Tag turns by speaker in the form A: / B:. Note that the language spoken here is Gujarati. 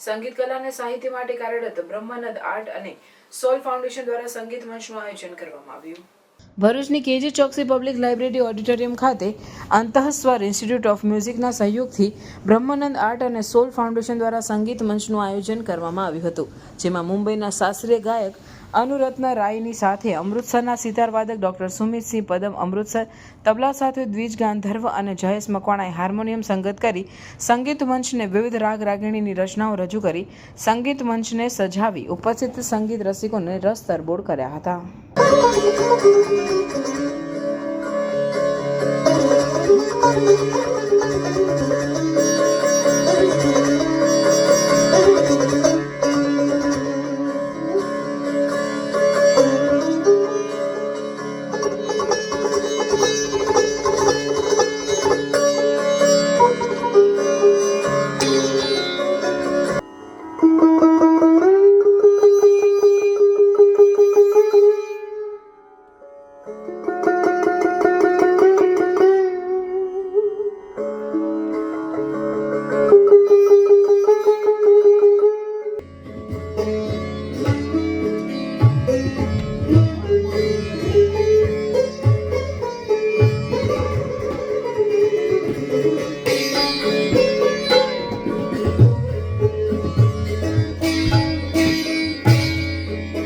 A: સંગીત કલા અને સાહિત્ય માટે કાર્યરત બ્રહ્માનંદ આર્ટ અને સોલ ફાઉન્ડેશન દ્વારા સંગીત મંચનું આયોજન કરવામાં આવ્યું. ભરૂચની KG Choksi public library auditorium ખાતે અંતઃસ્વર ઇન્સ્ટિટ્યૂટ ઓફ મ્યુઝિકના સહયોગથી બ્રહ્માનંદ આર્ટ અને સોલ ફાઉન્ડેશન દ્વારા સંગીત મંચનું આયોજન કરવામાં આવ્યું હતું, જેમાં મુંબઈના શાસ્ત્રીય ગાયક અનુરત્ન રાયની સાથે અમૃતસરના સિતારવાદક ડોક્ટર સુમિતસિંહ પદમ અમૃતસર, તબલા સાથે દ્વિજ ગાંધર્વ અને જયેશ મકવાણાએ હાર્મોનિયમ સંગત કરી સંગીત મંચને વિવિધ રાગ રાગિણીની રચનાઓ રજૂ કરી સંગીત મંચને સજાવી ઉપસ્થિત સંગીત રસિકોને રસ તરબોળ કર્યા હતા.